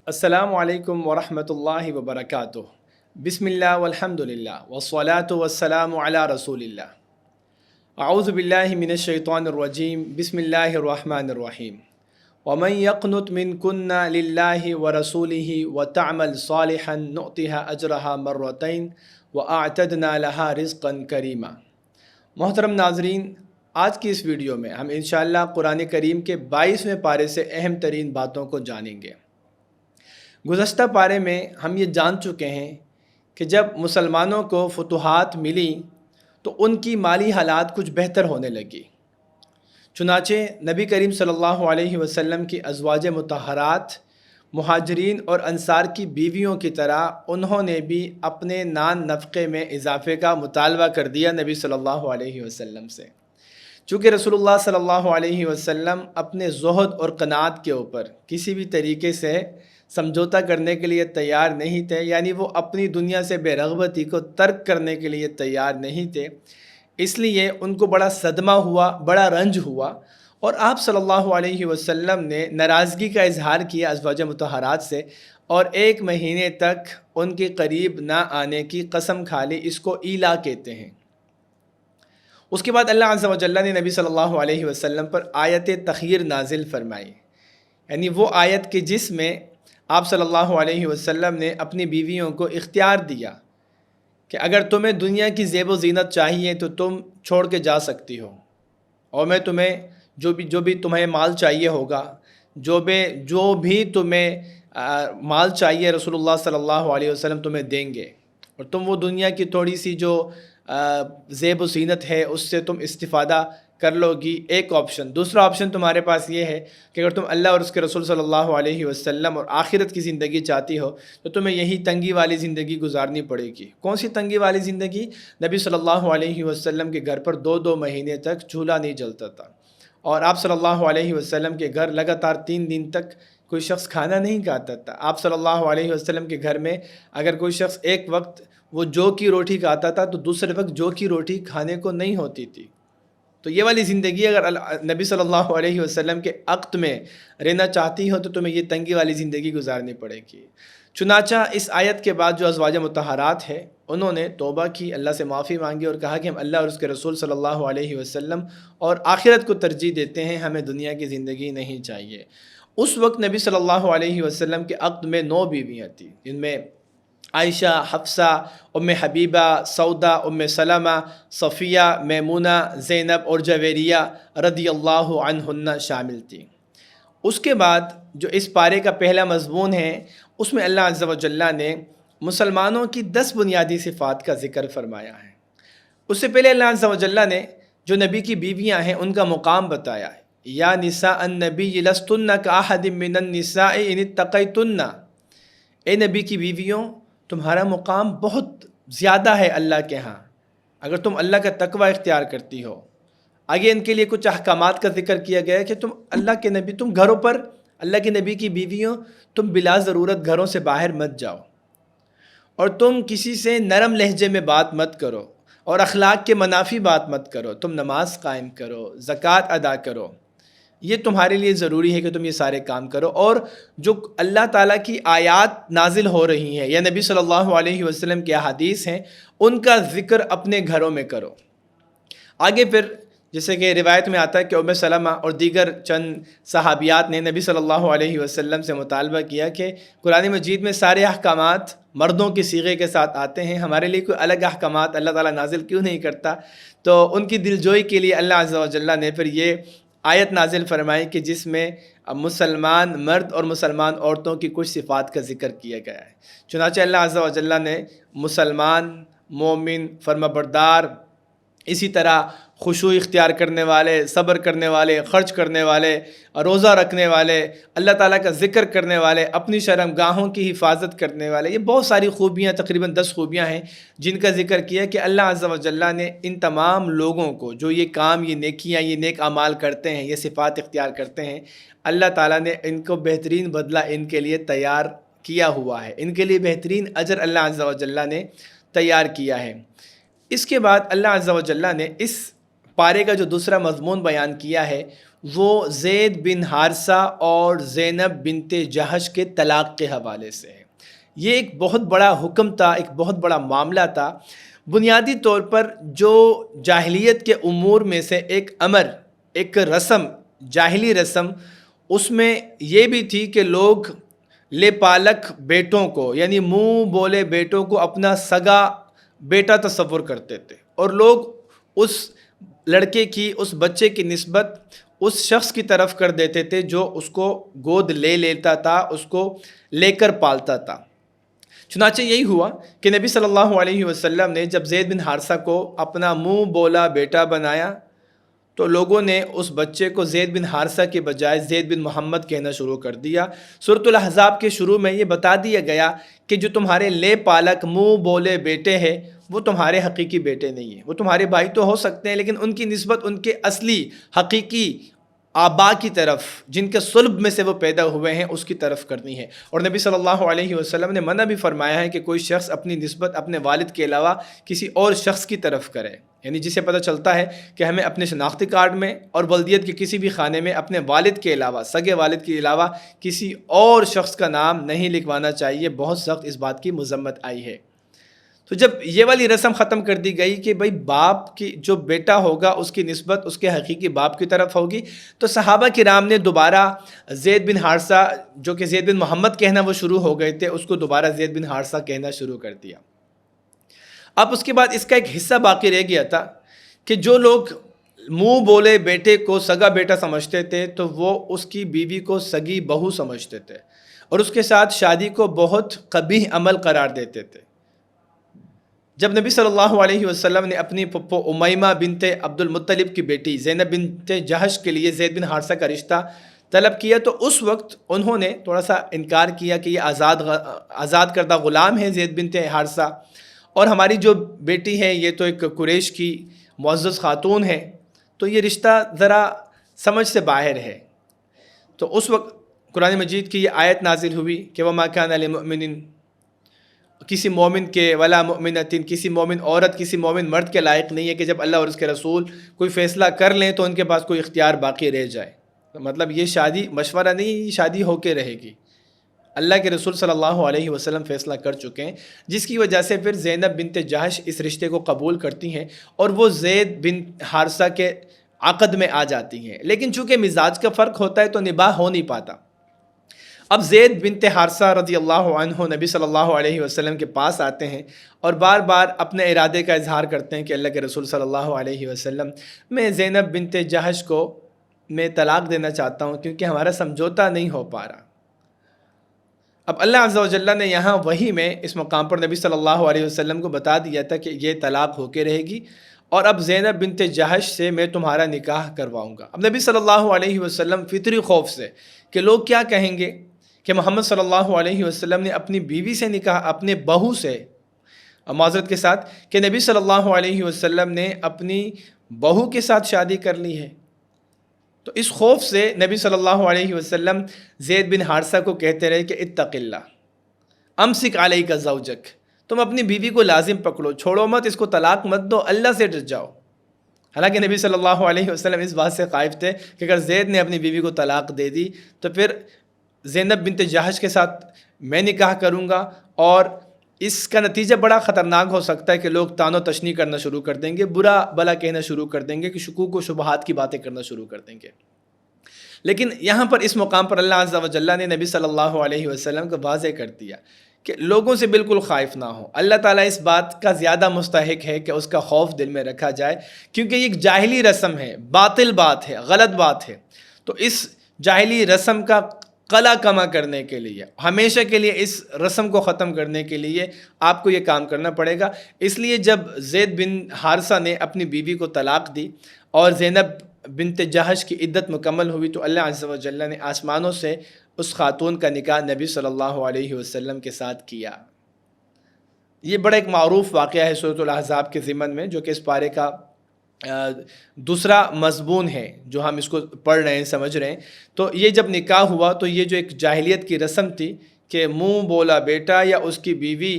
السلام علیکم ورحمۃ اللہ وبرکاتہ۔ بسم اللہ والحمد للہ والصلاة والسلام علی رسول اللہ۔ اعوذ باللہ من الشیطان الرجیم، بسم اللہ الرحمن الرحیم۔ ومن يقنت منکن للہ ورسولہ وتعمل صالحا نؤتها اجرها مرتین واعتدنا لها رزقا کریما۔ محترم ناظرین، آج کی اس ویڈیو میں ہم انشاءاللہ قرآن کریم کے 22ویں پارے سے اہم ترین باتوں کو جانیں گے۔ گزشتہ پارے میں ہم یہ جان چکے ہیں کہ جب مسلمانوں کو فتوحات ملی تو ان کی مالی حالات کچھ بہتر ہونے لگی۔ چنانچہ نبی کریم صلی اللہ علیہ وسلم کی ازواج مطہرات، مہاجرین اور انصار کی بیویوں کی طرح انہوں نے بھی اپنے نان نفقے میں اضافے کا مطالبہ کر دیا نبی صلی اللہ علیہ وسلم سے۔ چونکہ رسول اللہ صلی اللہ علیہ وسلم اپنے زہد اور قناعت کے اوپر کسی بھی طریقے سے سمجھوتا کرنے کے لیے تیار نہیں تھے، یعنی وہ اپنی دنیا سے بے رغبتی کو ترک کرنے کے لیے تیار نہیں تھے، اس لیے ان کو بڑا صدمہ ہوا، بڑا رنج ہوا، اور آپ صلی اللہ علیہ وسلم نے ناراضگی کا اظہار کیا ازواج مطہرات سے، اور 1 مہینے تک ان کے قریب نہ آنے کی قسم کھا لی۔ اس کو ایلا کہتے ہیں۔ اس کے بعد اللہ عز و جل نے نبی صلی اللہ علیہ وسلم پر آیت تخیر نازل فرمائی، یعنی وہ آیت کہ جس میں آپ صلی اللہ علیہ وسلم نے اپنی بیویوں کو اختیار دیا کہ اگر تمہیں دنیا کی زیب و زینت چاہیے تو تم چھوڑ کے جا سکتی ہو، اور میں تمہیں جو بھی تمہیں مال چاہیے ہوگا، جو بھی تمہیں مال چاہیے رسول اللہ صلی اللہ علیہ وسلم تمہیں دیں گے، اور تم وہ دنیا کی تھوڑی سی جو زیب و زینت ہے اس سے تم استفادہ کر لو گی، ایک آپشن۔ دوسرا آپشن تمہارے پاس یہ ہے کہ اگر تم اللہ اور اس کے رسول صلی اللہ علیہ وسلم اور آخرت کی زندگی چاہتی ہو تو تمہیں یہی تنگی والی زندگی گزارنی پڑے گی۔ کون سی تنگی والی زندگی؟ نبی صلی اللہ علیہ وسلم کے گھر پر 2 مہینے تک چولہا نہیں جلتا تھا، اور آپ صلی اللہ علیہ وسلم کے گھر لگاتار 3 دن تک کوئی شخص کھانا نہیں کھاتا تھا۔ آپ صلی اللہ علیہ وسلم کے گھر میں اگر کوئی شخص ایک وقت وہ جو کی روٹی کھاتا تھا تو دوسرے وقت جو کی روٹی کھانے کو نہیں ہوتی تھی۔ تو یہ والی زندگی اگر نبی صلی اللہ علیہ وسلم کے عقد میں رہنا چاہتی ہو تو تمہیں یہ تنگی والی زندگی گزارنی پڑے گی۔ چنانچہ اس آیت کے بعد جو ازواج مطہرات ہیں انہوں نے توبہ کی، اللہ سے معافی مانگی اور کہا کہ ہم اللہ اور اس کے رسول صلی اللہ علیہ وسلم اور آخرت کو ترجیح دیتے ہیں، ہمیں دنیا کی زندگی نہیں چاہیے۔ اس وقت نبی صلی اللہ علیہ وسلم کے عقد میں 9 بیویاں تھیں، جن میں عائشہ، حفصہ، ام حبیبہ، سودا، ام سلمہ، صفیہ، میمونہ، زینب اور جویریہ رضی اللہ عنہن شامل تھیں۔ اس کے بعد جو اس پارے کا پہلا مضمون ہے اس میں اللہ عز و جل نے مسلمانوں کی 10 بنیادی صفات کا ذکر فرمایا ہے۔ اس سے پہلے اللہ عز و جل نے جو نبی کی بیویاں ہیں ان کا مقام بتایا ہے۔ یا نساء النبی لستن کاحد من النساء ان اتقیتن، اے نبی کی بیویوں تمہارا مقام بہت زیادہ ہے اللہ کے ہاں اگر تم اللہ کا تقوی اختیار کرتی ہو۔ آگے ان کے لیے کچھ احکامات کا ذکر کیا گیا ہے کہ تم اللہ کے نبی، تم گھروں پر اللہ کے نبی کی بیویوں تم بلا ضرورت گھروں سے باہر مت جاؤ، اور تم کسی سے نرم لہجے میں بات مت کرو، اور اخلاق کے منافی بات مت کرو، تم نماز قائم کرو، زکوٰۃ ادا کرو، یہ تمہارے لیے ضروری ہے کہ تم یہ سارے کام کرو، اور جو اللہ تعالیٰ کی آیات نازل ہو رہی ہیں یا نبی صلی اللہ علیہ وسلم کی احادیث ہیں ان کا ذکر اپنے گھروں میں کرو۔ آگے پھر جیسے کہ روایت میں آتا ہے کہ ام سلمہ اور دیگر چند صحابیات نے نبی صلی اللہ علیہ وسلم سے مطالبہ کیا کہ قرآن مجید میں سارے احکامات مردوں کے صیغے کے ساتھ آتے ہیں، ہمارے لیے کوئی الگ احکامات اللہ تعالیٰ نازل کیوں نہیں کرتا؟ تو ان کی دلجوئی کے لیے اللہ عز و جل نے پھر یہ آیت نازل فرمائی کہ جس میں مسلمان مرد اور مسلمان عورتوں کی کچھ صفات کا ذکر کیا گیا ہے۔ چنانچہ اللہ عز و جل نے مسلمان، مومن، فرمانبردار، اسی طرح خشوع اختیار کرنے والے، صبر کرنے والے، خرچ کرنے والے، روزہ رکھنے والے، اللہ تعالیٰ کا ذکر کرنے والے، اپنی شرمگاہوں کی حفاظت کرنے والے، یہ بہت ساری خوبیاں، تقریباً 10 خوبیاں ہیں جن کا ذکر کیا کہ اللہ عز و جل نے ان تمام لوگوں کو جو یہ کام، یہ نیکیاں، یہ نیک اعمال کرتے ہیں، یہ صفات اختیار کرتے ہیں، اللہ تعالیٰ نے ان کو بہترین بدلہ ان کے لیے تیار کیا ہوا ہے، ان کے لیے بہترین اجر اللہ عز و جل نے تیار کیا ہے۔ اس کے بعد اللہ عز و جل نے اس پارے کا جو دوسرا مضمون بیان کیا ہے وہ زید بن حارثہ اور زینب بنت جہش کے طلاق کے حوالے سے ہے۔ یہ ایک بہت بڑا حکم تھا، ایک بہت بڑا معاملہ تھا۔ بنیادی طور پر جو جاہلیت کے امور میں سے ایک امر، ایک رسم، جاہلی رسم، اس میں یہ بھی تھی کہ لوگ لے پالک بیٹوں کو، یعنی منہ بولے بیٹوں کو اپنا سگا بیٹا تصور کرتے تھے، اور لوگ اس لڑکے کی، اس بچے کی نسبت اس شخص کی طرف کر دیتے تھے جو اس کو گود لے لیتا تھا، اس کو لے کر پالتا تھا۔ چنانچہ یہی ہوا کہ نبی صلی اللہ علیہ وسلم نے جب زید بن حارثہ کو اپنا منہ بولا بیٹا بنایا تو لوگوں نے اس بچے کو زید بن حارثہ کے بجائے زید بن محمد کہنا شروع کر دیا۔ سورۃ الاحزاب کے شروع میں یہ بتا دیا گیا کہ جو تمہارے لے پالک منہ بولے بیٹے ہیں وہ تمہارے حقیقی بیٹے نہیں ہیں، وہ تمہارے بھائی تو ہو سکتے ہیں لیکن ان کی نسبت ان کے اصلی حقیقی آبا کی طرف، جن کے صلب میں سے وہ پیدا ہوئے ہیں، اس کی طرف کرنی ہے۔ اور نبی صلی اللہ علیہ وسلم نے منع بھی فرمایا ہے کہ کوئی شخص اپنی نسبت اپنے والد کے علاوہ کسی اور شخص کی طرف کرے، یعنی جسے پتہ چلتا ہے کہ ہمیں اپنے شناختی کارڈ میں اور ولدیت کے کسی بھی خانے میں اپنے والد کے علاوہ، سگے والد کے علاوہ کسی اور شخص کا نام نہیں لکھوانا چاہیے۔ بہت سخت اس بات کی مذمت آئی ہے۔ تو جب یہ والی رسم ختم کر دی گئی کہ بھئی باپ کی جو بیٹا ہوگا اس کی نسبت اس کے حقیقی باپ کی طرف ہوگی، تو صحابہ کرام نے دوبارہ زید بن حارثہ، جو کہ زید بن محمد کہنا وہ شروع ہو گئے تھے، اس کو دوبارہ زید بن حارثہ کہنا شروع کر دیا۔ اب اس کے بعد اس کا ایک حصہ باقی رہ گیا تھا کہ جو لوگ منہ بولے بیٹے کو سگا بیٹا سمجھتے تھے تو وہ اس کی بیوی کو سگی بہو سمجھتے تھے اور اس کے ساتھ شادی کو بہت قبیح عمل قرار دیتے تھے۔ جب نبی صلی اللہ علیہ وسلم نے اپنی پھپھو امیمہ بنت عبد المطلب کی بیٹی زینب بنت جہش کے لیے زید بن حارثہ کا رشتہ طلب کیا تو اس وقت انہوں نے تھوڑا سا انکار کیا کہ یہ آزاد کردہ غلام ہے زید بنت حارثہ، اور ہماری جو بیٹی ہے یہ تو ایک قریش کی معزز خاتون ہے، تو یہ رشتہ ذرا سمجھ سے باہر ہے۔ تو اس وقت قرآن مجید کی یہ آیت نازل ہوئی کہ وَمَا كَانَ لِمُؤْمِنٍ، کسی مومن کے ولا مؤمنۃ، کسی مومن عورت کسی مومن مرد کے لائق نہیں ہے کہ جب اللہ اور اس کے رسول کوئی فیصلہ کر لیں تو ان کے پاس کوئی اختیار باقی رہ جائے۔ مطلب یہ شادی مشورہ نہیں، یہ شادی ہو کے رہے گی، اللہ کے رسول صلی اللہ علیہ وسلم فیصلہ کر چکے ہیں، جس کی وجہ سے پھر زینب بنت جہش اس رشتے کو قبول کرتی ہیں اور وہ زید بن حارثہ کے عقد میں آ جاتی ہیں۔ لیکن چونکہ مزاج کا فرق ہوتا ہے تو نباہ ہو نہیں پاتا۔ اب زید بنت حارثہ رضی اللہ عنہ نبی صلی اللہ علیہ وسلم کے پاس آتے ہیں اور بار بار اپنے ارادے کا اظہار کرتے ہیں کہ اللہ کے رسول صلی اللہ علیہ وسلم، میں زینب بنت جہش کو میں طلاق دینا چاہتا ہوں کیونکہ ہمارا سمجھوتا نہیں ہو پا رہا۔ اب اللہ عز و جل نے یہاں وحی میں اس مقام پر نبی صلی اللہ علیہ وسلم کو بتا دیا تھا کہ یہ طلاق ہو کے رہے گی، اور اب زینب بنت جہش سے میں تمہارا نکاح کرواؤں گا۔ اب نبی صلی اللہ علیہ وسلم فطری خوف سے کہ لوگ کیا کہیں گے کہ محمد صلی اللہ علیہ وسلم نے اپنی بیوی سے نکاح، اپنے بہو سے، معذرت کے ساتھ کہ نبی صلی اللہ علیہ وسلم نے اپنی بہو کے ساتھ شادی کر لی ہے، تو اس خوف سے نبی صلی اللہ علیہ وسلم زید بن حارثہ کو کہتے رہے کہ اتق اللہ امسک علیک زوجک، تم اپنی بیوی کو لازم پکڑو، چھوڑو مت، اس کو طلاق مت دو، اللہ سے ڈر جاؤ۔ حالانکہ نبی صلی اللہ علیہ وسلم اس بات سے خائف تھے کہ اگر زید نے اپنی بیوی کو طلاق دے دی تو پھر زینب بنت جہش کے ساتھ میں نکاح کروں گا، اور اس کا نتیجہ بڑا خطرناک ہو سکتا ہے کہ لوگ تان و تشنی کرنا شروع کر دیں گے، برا بلا کہنا شروع کر دیں گے، کہ شکوک و شبہات کی باتیں کرنا شروع کر دیں گے۔ لیکن یہاں پر اس مقام پر اللہ عز و جل نے نبی صلی اللہ علیہ وسلم کو واضح کر دیا کہ لوگوں سے بالکل خائف نہ ہو۔ اللہ تعالیٰ اس بات کا زیادہ مستحق ہے کہ اس کا خوف دل میں رکھا جائے، کیونکہ یہ ایک جاہلی رسم ہے، باطل بات ہے، غلط بات ہے۔ تو اس جاہلی رسم کا قلع کما کرنے کے لیے، ہمیشہ کے لیے اس رسم کو ختم کرنے کے لیے آپ کو یہ کام کرنا پڑے گا۔ اس لیے جب زید بن حارثہ نے اپنی بیوی کو طلاق دی اور زینب بنت جہش کی عدت مکمل ہوئی تو اللہ عز و جل نے آسمانوں سے اس خاتون کا نکاح نبی صلی اللہ علیہ وسلم کے ساتھ کیا۔ یہ بڑا ایک معروف واقعہ ہے سورۃ الاحزاب کے ضمن میں، جو کہ اس پارے کا دوسرا مضمون ہے جو ہم اس کو پڑھ رہے ہیں، سمجھ رہے ہیں۔ تو یہ جب نکاح ہوا تو یہ جو ایک جاہلیت کی رسم تھی کہ منہ بولا بیٹا یا اس کی بیوی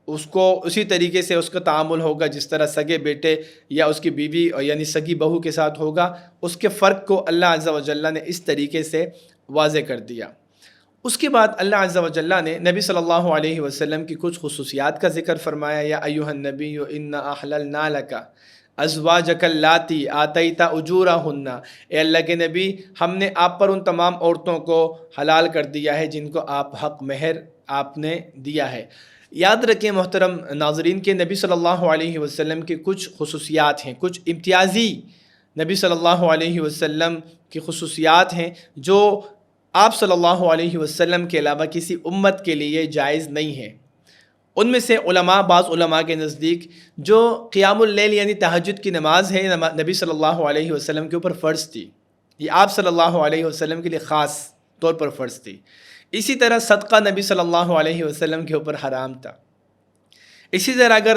اس کو اسی طریقے سے اس کا تعامل ہوگا جس طرح سگے بیٹے یا اس کی بیوی یعنی سگی بہو کے ساتھ ہوگا. اس کے فرق کو اللہ عز و جل نے اس طریقے سے واضح کر دیا. اس کے بعد اللہ عز و جل نے نبی صلی اللہ علیہ وسلم کی کچھ خصوصیات کا ذکر فرمایا. یا ایھا النبی انا احللنا لک ازواجک اللاتی آتیت اجورہن، اے اللہ کے نبی ہم نے آپ پر ان تمام عورتوں کو حلال کر دیا ہے جن کو آپ حق مہر آپ نے دیا ہے. یاد رکھیں محترم ناظرین کہ نبی صلی اللہ علیہ وسلم کی کچھ خصوصیات ہیں، کچھ امتیازی نبی صلی اللہ علیہ وسلم کی خصوصیات ہیں جو آپ صلی اللہ علیہ وسلم کے علاوہ کسی امت کے لیے جائز نہیں ہیں. ان میں سے بعض علماء کے نزدیک جو قیام اللیل یعنی تہجد کی نماز ہے نبی صلی اللہ علیہ وسلم کے اوپر فرض تھی، یہ آپ صلی اللہ علیہ وسلم کے لیے خاص طور پر فرض تھی. اسی طرح صدقہ نبی صلی اللہ علیہ وسلم کے اوپر حرام تھا. اسی طرح اگر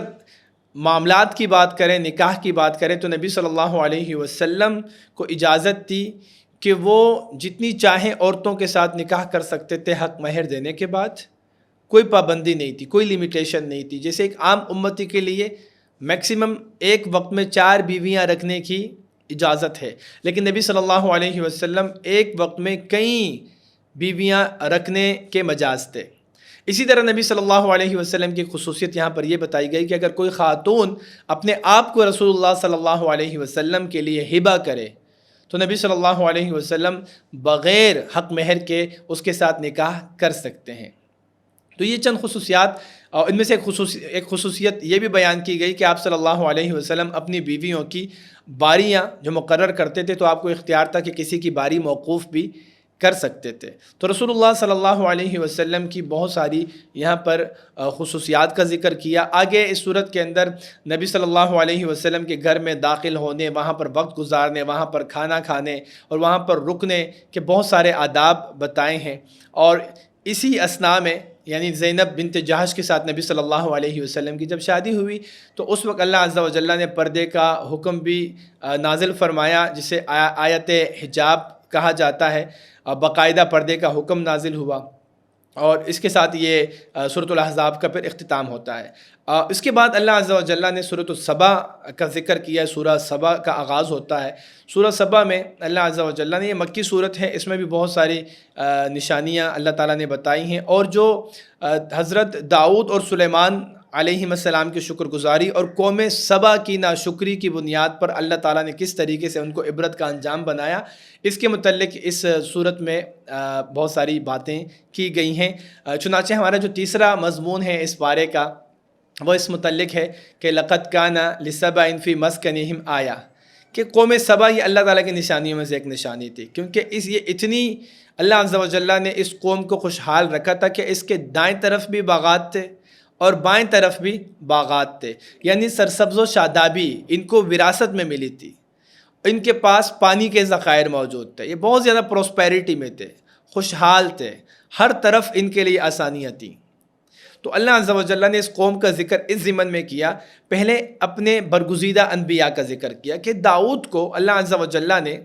معاملات کی بات کریں، نکاح کی بات کریں تو نبی صلی اللہ علیہ وسلم کو اجازت تھی کہ وہ جتنی چاہیں عورتوں کے ساتھ نکاح کر سکتے تھے حق مہر دینے کے بعد. کوئی پابندی نہیں تھی، کوئی لیمیٹیشن نہیں تھی. جیسے ایک عام امتی کے لیے میکسیمم ایک وقت میں 4 بیویاں رکھنے کی اجازت ہے، لیکن نبی صلی اللہ علیہ وسلم ایک وقت میں کئی بیویاں رکھنے کے مجاز تھے. اسی طرح نبی صلی اللہ علیہ وسلم کی خصوصیت یہاں پر یہ بتائی گئی کہ اگر کوئی خاتون اپنے آپ کو رسول اللہ صلی اللہ علیہ وسلم کے لیے ہبہ کرے تو نبی صلی اللہ علیہ وسلم بغیر حق مہر کے اس کے ساتھ نکاح کر سکتے ہیں. تو یہ چند خصوصیات، اور ان میں سے ایک خصوصیت یہ بھی بیان کی گئی کہ آپ صلی اللہ علیہ وسلم اپنی بیویوں کی باریاں جو مقرر کرتے تھے تو آپ کو اختیار تھا کہ کسی کی باری موقوف بھی کر سکتے تھے. تو رسول اللہ صلی اللہ علیہ وسلم کی بہت ساری یہاں پر خصوصیات کا ذکر کیا. آگے اس صورت کے اندر نبی صلی اللہ علیہ وسلم کے گھر میں داخل ہونے، وہاں پر وقت گزارنے، وہاں پر کھانا کھانے اور وہاں پر رکنے کے بہت سارے آداب بتائے ہیں. اور اسی اثناء میں یعنی زینب بنت جہش کے ساتھ نبی صلی اللہ علیہ وسلم کی جب شادی ہوئی تو اس وقت اللہ عز و جل نے پردے کا حکم بھی نازل فرمایا، جسے آیت حجاب کہا جاتا ہے. باقاعدہ پردے کا حکم نازل ہوا اور اس کے ساتھ یہ سورۃ الاحزاب کا پھر اختتام ہوتا ہے. اس کے بعد اللہ عز و جل نے سورۃ السبا کا ذکر کیا. سورہ سبا کا آغاز ہوتا ہے. سورہ سبا میں اللہ عز و جل نے، یہ مکی صورت ہے، اس میں بھی بہت ساری نشانیاں اللہ تعالیٰ نے بتائی ہیں، اور جو حضرت داؤد اور سلیمان علیہ السلام کی شکر گزاری اور قوم سبا کی ناشکری کی بنیاد پر اللہ تعالیٰ نے کس طریقے سے ان کو عبرت کا انجام بنایا، اس کے متعلق اس صورت میں بہت ساری باتیں کی گئی ہیں. چنانچہ ہمارا جو تیسرا مضمون ہے اس پارے کا وہ اس متعلق ہے کہ لقد کان لسبأ فی مسکنہم آیہ، کہ قوم سبا یہ اللہ تعالیٰ کی نشانیوں میں سے ایک نشانی تھی، کیونکہ یہ اتنی اللہ عز و جل نے اس قوم کو خوشحال رکھا تھا کہ اس کے دائیں طرف بھی باغات تھے اور بائیں طرف بھی باغات تھے، یعنی سرسبز و شادابی ان کو وراثت میں ملی تھی. ان کے پاس پانی کے ذخائر موجود تھے، یہ بہت زیادہ پروسپیرٹی میں تھے، خوشحال تھے، ہر طرف ان کے لیے آسانیاں تھیں. تو اللہ عز و جل نے اس قوم کا ذکر اس ضمن میں کیا. پہلے اپنے برگزیدہ انبیاء کا ذکر کیا کہ داؤد کو اللہ عز و جل نے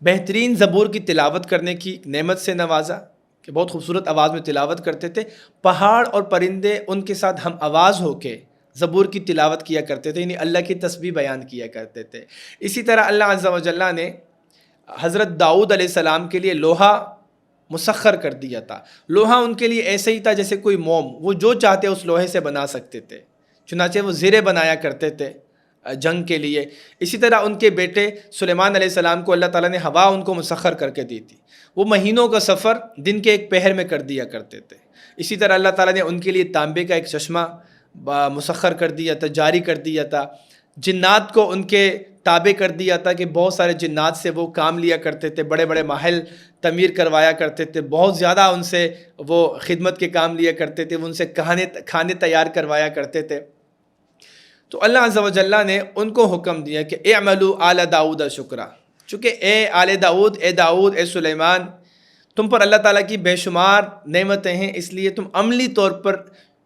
بہترین زبور کی تلاوت کرنے کی نعمت سے نوازا کہ بہت خوبصورت آواز میں تلاوت کرتے تھے. پہاڑ اور پرندے ان کے ساتھ ہم آواز ہو کے زبور کی تلاوت کیا کرتے تھے، یعنی اللہ کی تسبیح بیان کیا کرتے تھے. اسی طرح اللہ عز و جل نے حضرت داؤد علیہ السلام کے لیے لوہا مسخر کر دیا تھا. لوہا ان کے لیے ایسے ہی تھا جیسے کوئی موم، وہ جو چاہتے اس لوہے سے بنا سکتے تھے. چنانچہ وہ زرے بنایا کرتے تھے جنگ کے لیے. اسی طرح ان کے بیٹے سلیمان علیہ السلام کو اللہ تعالیٰ نے ہوا ان کو مسخر کر کے دی تھی. وہ مہینوں کا سفر دن کے ایک پہر میں کر دیا کرتے تھے. اسی طرح اللہ تعالیٰ نے ان کے لیے تانبے کا ایک چشمہ مسخر کر دیا تھا، جاری کر دیا تھا. جنات کو ان کے تابع کر دیا تھا کہ بہت سارے جنات سے وہ کام لیا کرتے تھے، بڑے بڑے محل تعمیر کروایا کرتے تھے، بہت زیادہ ان سے وہ خدمت کے کام لیا کرتے تھے، وہ ان سے کھانے تیار کروایا کرتے تھے. تو اللہ عز و جل نے ان کو حکم دیا کہ اعملوا آل داؤد شکرا، چونکہ اے آل داؤد، اے سلیمان، تم پر اللہ تعالیٰ کی بے شمار نعمتیں ہیں، اس لیے تم عملی طور پر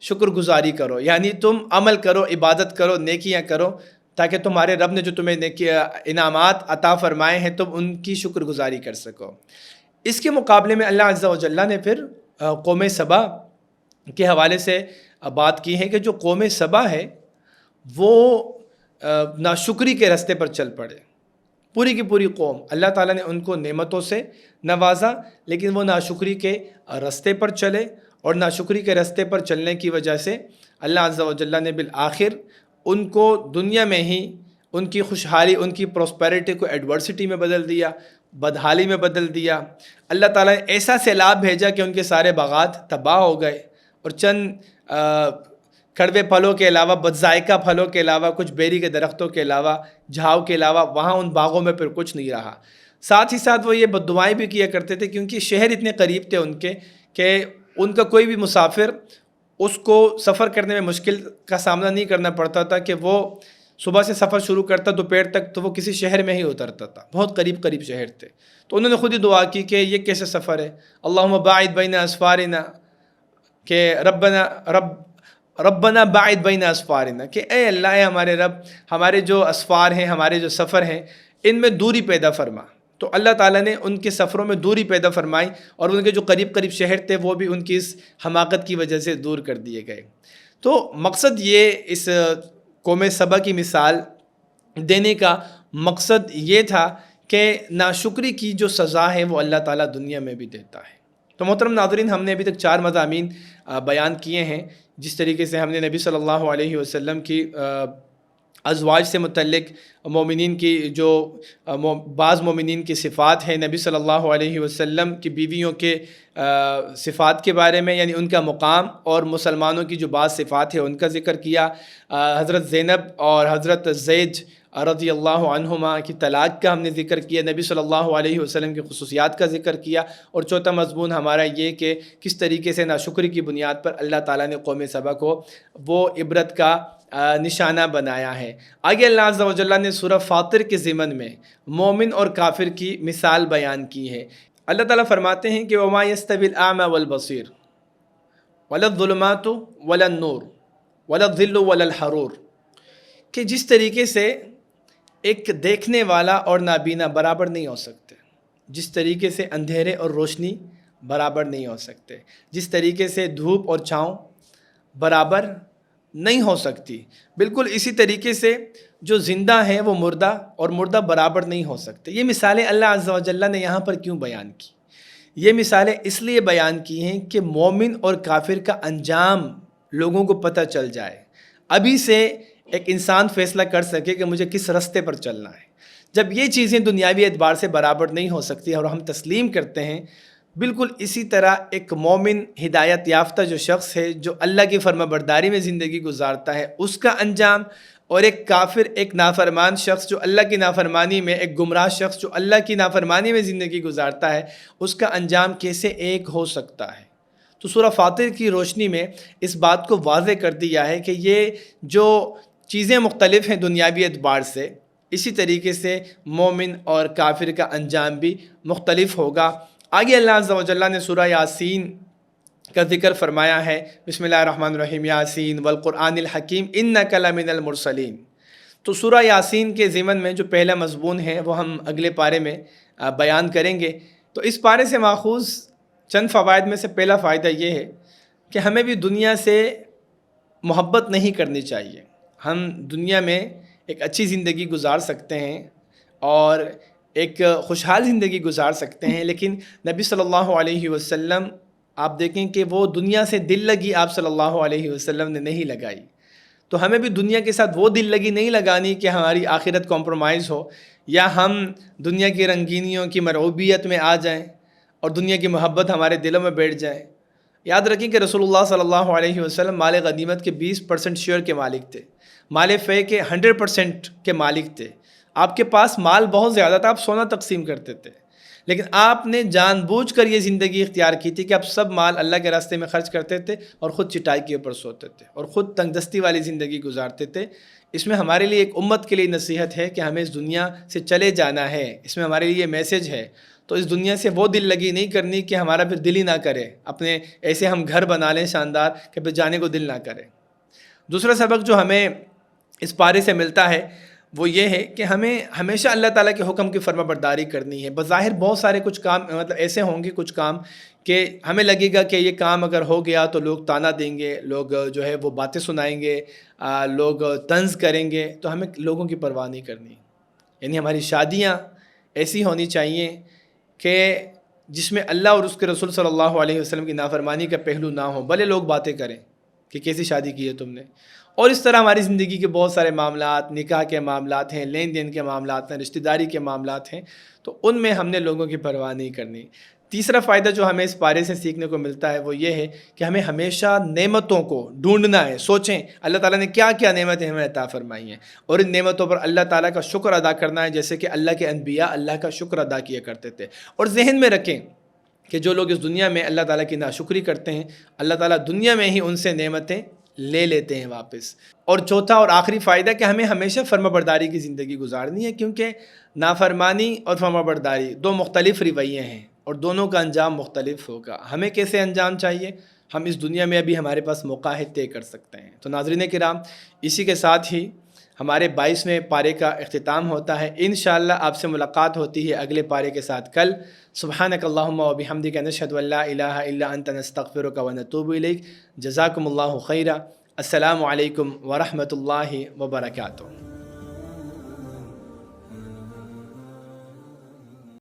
شکر گزاری کرو، یعنی تم عمل کرو، عبادت کرو، نیکیاں کرو، تاکہ تمہارے رب نے جو تمہیں انعامات عطا فرمائے ہیں تم ان کی شکر گزاری کر سکو. اس کے مقابلے میں اللہ عز و جل نے پھر قوم سبا کے حوالے سے بات کی ہے کہ جو قوم سبا ہے وہ ناشکری کے راستے پر چل پڑے. پوری کی پوری قوم، اللہ تعالیٰ نے ان کو نعمتوں سے نوازا، لیکن وہ ناشکری کے راستے پر چلے، اور ناشکری کے راستے پر چلنے کی وجہ سے اللہ عز و جل نے بالآخر ان کو دنیا میں ہی ان کی خوشحالی، ان کی پراسپیرٹی کو ایڈورسٹی میں بدل دیا، بدحالی میں بدل دیا. اللہ تعالیٰ نے ایسا سیلاب بھیجا کہ ان کے سارے باغات تباہ ہو گئے، اور چند کڑوے پھلوں کے علاوہ، بد ذائقہ پھلوں کے علاوہ، کچھ بیری کے درختوں کے علاوہ، جھاؤ کے علاوہ وہاں ان باغوں میں پھر کچھ نہیں رہا. ساتھ ہی ساتھ وہ یہ بد دعائیں بھی کیا کرتے تھے، کیونکہ شہر اتنے قریب تھے ان کے کہ ان کا کوئی بھی مسافر اس کو سفر کرنے میں مشکل کا سامنا نہیں کرنا پڑتا تھا کہ وہ صبح سے سفر شروع کرتا دوپہر تک تو وہ کسی شہر میں ہی اترتا تھا. بہت قریب قریب شہر تھے. تو انہوں نے خود ہی دعا کی کہ یہ کیسے سفر ہے، اللہم باعد بین اسفارنا، کہ ربنا باعد بین اسفارنا، کہ اے اللہ، اے ہمارے رب، ہمارے جو اسفار ہیں، ہمارے جو سفر ہیں، ان میں دوری پیدا فرما. تو اللہ تعالیٰ نے ان کے سفروں میں دوری پیدا فرمائی، اور ان کے جو قریب قریب شہر تھے وہ بھی ان کی اس حماقت کی وجہ سے دور کر دیے گئے. تو مقصد یہ، اس قوم سبا کی مثال دینے کا مقصد یہ تھا کہ ناشکری کی جو سزا ہے وہ اللہ تعالیٰ دنیا میں بھی دیتا ہے. تو محترم ناظرین، ہم نے ابھی تک 4 مضامین بیان کیے ہیں. جس طریقے سے ہم نے نبی صلی اللہ علیہ وسلم کی ازواج سے متعلق مومنین کی جو بعض مومنین کی صفات ہیں، نبی صلی اللہ علیہ وسلم کی بیویوں کے صفات کے بارے میں، یعنی ان کا مقام، اور مسلمانوں کی جو بعض صفات ہیں ان کا ذکر کیا. حضرت زینب اور حضرت زید رضی اللہ عنہما کی طلاق کا ہم نے ذکر کیا، نبی صلی اللہ علیہ وسلم کی خصوصیات کا ذکر کیا. اور چوتھا مضمون ہمارا یہ کہ کس طریقے سے ناشکری کی بنیاد پر اللہ تعالیٰ نے قوم سبا کو وہ عبرت کا نشانہ بنایا ہے. آگے اللہ عز و جل نے سورہ فاطر کے ضمن میں مومن اور کافر کی مثال بیان کی ہے. اللہ تعالیٰ فرماتے ہیں کہ وَمَا يَسْتَوِي الْأَعْمَى وَالْبَصِيرُ وَلَا الظُّلُمَاتُ وَلَا النُّورُ وَلَا الظِّلُّ وَلَا الْحَرُورُ، کہ جس طریقے سے ایک دیکھنے والا اور نابینا برابر نہیں ہو سکتے، جس طریقے سے اندھیرے اور روشنی برابر نہیں ہو سکتے، جس طریقے سے دھوپ اور چھاؤں برابر نہیں ہو سکتی، بالکل اسی طریقے سے جو زندہ ہیں وہ مردہ اور مردہ برابر نہیں ہو سکتے. یہ مثالیں اللہ عز و جل نے یہاں پر کیوں بیان کی؟ یہ مثالیں اس لیے بیان کی ہیں کہ مومن اور کافر کا انجام لوگوں کو پتہ چل جائے. ابھی سے ایک انسان فیصلہ کر سکے کہ مجھے کس راستے پر چلنا ہے. جب یہ چیزیں دنیاوی اعتبار سے برابر نہیں ہو سکتی اور ہم تسلیم کرتے ہیں، بالکل اسی طرح ایک مومن ہدایت یافتہ جو شخص ہے، جو اللہ کی فرما برداری میں زندگی گزارتا ہے، اس کا انجام، اور ایک کافر، ایک نافرمان شخص جو اللہ کی نافرمانی میں، ایک گمراہ شخص جو اللہ کی نافرمانی میں زندگی گزارتا ہے، اس کا انجام کیسے ایک ہو سکتا ہے؟ تو سورہ فاطر کی روشنی میں اس بات کو واضح کر دیا ہے کہ یہ جو چیزیں مختلف ہیں دنیاوی اعتبار سے، اسی طریقے سے مومن اور کافر کا انجام بھی مختلف ہوگا. آگے اللہ عز و جل نے سورہ یاسین کا ذکر فرمایا ہے. بسم اللہ الرحمن الرحیم، یاسین والقرآن الحکیم انک لمن المرسلین. تو سورہ یاسین کے ضمن میں جو پہلا مضمون ہے وہ ہم اگلے پارے میں بیان کریں گے. تو اس پارے سے ماخوذ چند فوائد میں سے پہلا فائدہ یہ ہے کہ ہمیں بھی دنیا سے محبت نہیں کرنی چاہیے. ہم دنیا میں ایک اچھی زندگی گزار سکتے ہیں اور ایک خوشحال زندگی گزار سکتے ہیں، لیکن نبی صلی اللہ علیہ وسلم، آپ دیکھیں کہ وہ دنیا سے دل لگی آپ صلی اللہ علیہ وسلم نے نہیں لگائی. تو ہمیں بھی دنیا کے ساتھ وہ دل لگی نہیں لگانی کہ ہماری آخرت کمپرومائز ہو، یا ہم دنیا کی رنگینیوں کی مرعوبیت میں آ جائیں اور دنیا کی محبت ہمارے دلوں میں بیٹھ جائے. یاد رکھیں کہ رسول اللہ صلی اللہ علیہ وسلم مال غنیمت کے 20% شیئر کے مالک تھے، مال فے کے 100% کے مالک تھے. آپ کے پاس مال بہت زیادہ تھا، آپ سونا تقسیم کرتے تھے، لیکن آپ نے جان بوجھ کر یہ زندگی اختیار کی تھی کہ آپ سب مال اللہ کے راستے میں خرچ کرتے تھے اور خود چٹائی کے اوپر سوتے تھے اور خود تنگ دستی والی زندگی گزارتے تھے. اس میں ہمارے لیے ایک امت کے لیے نصیحت ہے کہ ہمیں اس دنیا سے چلے جانا ہے. اس میں ہمارے لیے میسج ہے. تو اس دنیا سے وہ دل لگی نہیں کرنی کہ ہمارا پھر دل ہی نہ کرے، اپنے ایسے ہم گھر بنا لیں شاندار کہ پھر جانے کو دل نہ کرے. دوسرا سبق جو ہمیں اس پارے سے ملتا ہے وہ یہ ہے کہ ہمیں ہمیشہ اللہ تعالیٰ کے حکم کی فرما برداری کرنی ہے۔ بظاہر بہت سارے کچھ کام مطلب ایسے ہوں گے کچھ کام کہ ہمیں لگے گا کہ یہ کام اگر ہو گیا تو لوگ طعنہ دیں گے، لوگ جو ہے وہ باتیں سنائیں گے، لوگ طنز کریں گے، تو ہمیں لوگوں کی پرواہ نہیں کرنی۔ یعنی ہماری شادیاں ایسی ہونی چاہیے کہ جس میں اللہ اور اس کے رسول صلی اللہ علیہ وسلم کی نافرمانی کا پہلو نہ ہو، بھلے لوگ باتیں کریں کہ کیسی شادی کی ہے تم نے۔ اور اس طرح ہماری زندگی کے بہت سارے معاملات، نکاح کے معاملات ہیں، لین دین کے معاملات ہیں، رشتہ داری کے معاملات ہیں، تو ان میں ہم نے لوگوں کی پرواہ نہیں کرنی۔ تیسرا فائدہ جو ہمیں اس پارے سے سیکھنے کو ملتا ہے وہ یہ ہے کہ ہمیں ہمیشہ نعمتوں کو ڈھونڈنا ہے۔ سوچیں اللہ تعالیٰ نے کیا کیا نعمتیں ہمیں عطا فرمائی ہیں، اور ان نعمتوں پر اللہ تعالیٰ کا شکر ادا کرنا ہے، جیسے کہ اللہ کے انبیاء اللہ کا شکر ادا کیا کرتے تھے۔ اور ذہن میں رکھیں کہ جو لوگ اس دنیا میں اللہ تعالیٰ کی ناشکری کرتے ہیں، اللہ تعالیٰ دنیا میں ہی ان سے نعمتیں لے لیتے ہیں واپس۔ اور چوتھا اور آخری فائدہ کہ ہمیں ہمیشہ فرما برداری کی زندگی گزارنی ہے، کیونکہ نافرمانی اور فرما برداری دو مختلف رویے ہیں اور دونوں کا انجام مختلف ہوگا۔ ہمیں کیسے انجام چاہیے، ہم اس دنیا میں ابھی ہمارے پاس موقع ہے، طے کر سکتے ہیں۔ تو ناظرین کرام، اسی کے ساتھ ہی ہمارے 22ویں پارے کا اختتام ہوتا ہے۔ انشاءاللہ آپ سے ملاقات ہوتی ہے اگلے پارے کے ساتھ کل۔ سبحانک اللہم و بحمدک نشہد ان لا الہ الا انت نستغفرک و نتوب الیک۔ جزاکم اللہ خیرا۔ السلام علیکم ورحمۃ اللہ وبرکاتہ۔